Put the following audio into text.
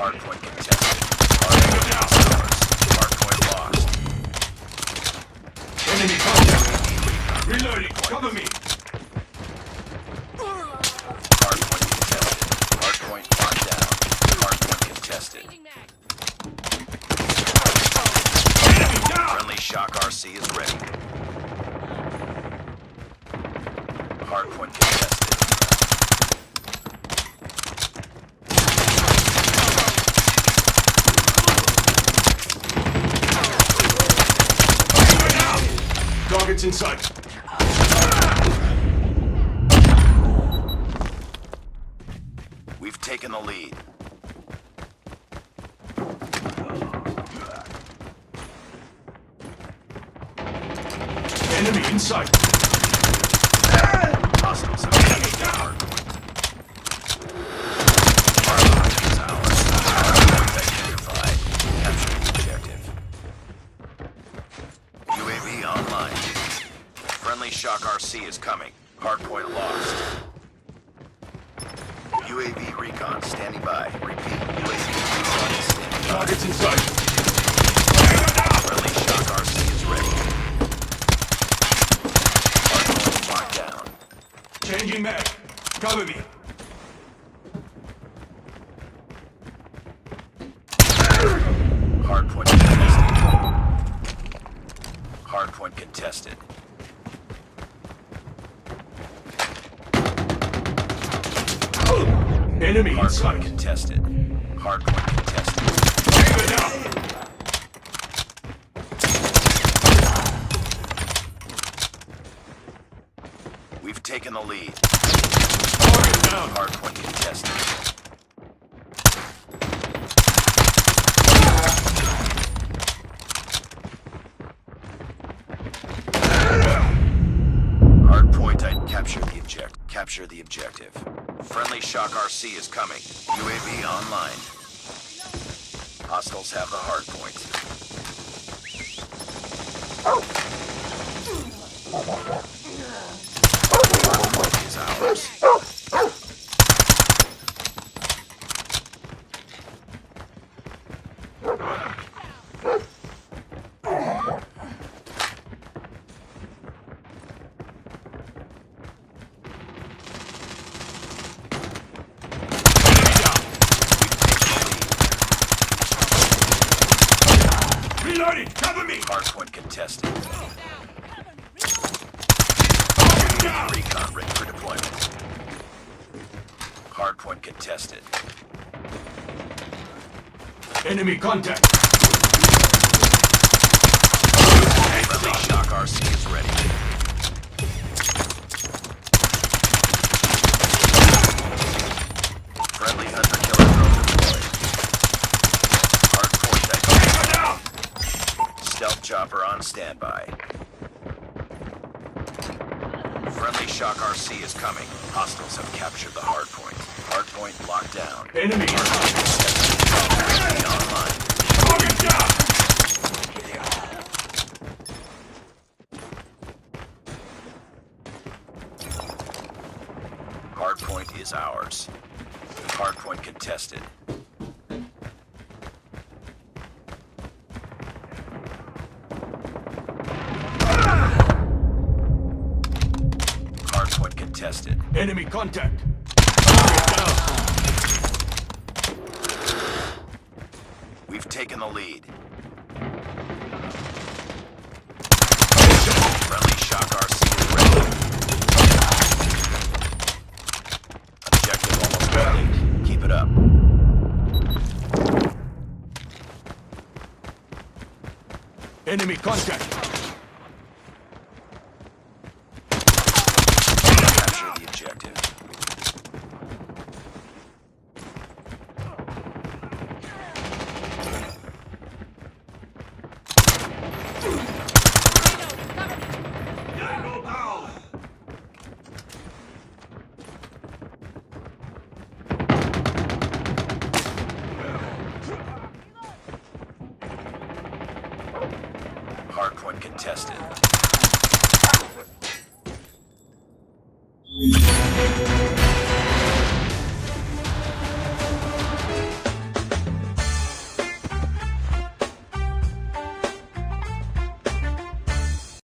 Hardpoint contested. Hardpoint lost. Enemy contact. Reloading. Cover me. Hardpoint contested. Hardpoint locked down. Hardpoint contested. Enemy down. Friendly Shock RC is ready. Hardpoint contested. Targets in sight. We've taken the lead. Enemy in sight. Hostiles have captured the hardpoint. Hardpoint is ours. Hardpoint identified. Capture the objective. UAV online. Friendly Shock RC is coming. Hardpoint lost. UAV recon standing by. Repeat. UAV recon standing by. Targets in sight. Friendly Shock RC is ready. Hardpoint locked down. Changing mag. Cover me. Hardpoint contested. Hardpoint contested. Enemy in Hardpoint sight. contested. Hardpoint contested. Tango down. We've taken the lead. Target down. Hardpoint contested. Hardpoint, I'd capture the objective. Capture the objective. Friendly Shock RC is coming. UAV online. Hostiles have the hardpoint. Hardpoint is ours. Reloading. Cover me. Hardpoint contested. Target down. Recon ready for deployment. Hardpoint contested. Enemy contact. Friendly Shock RC is ready. Friendly hunter-killer drone deployed. Hardpoint Tango down. stealth chopper on standby. Friendly Shock RC is coming. Hostiles have captured the hardpoint. Hardpoint locked down. Enemy in sight. UAV online. Target down. Hardpoint is ours. Hardpoint contested. Hardpoint contested. Enemy contact. Target down. We've taken the lead. Friendly Shock RC is ready. Objective almost complete. Keep it up. Enemy contact. Capture the objective. Hardpoint contested.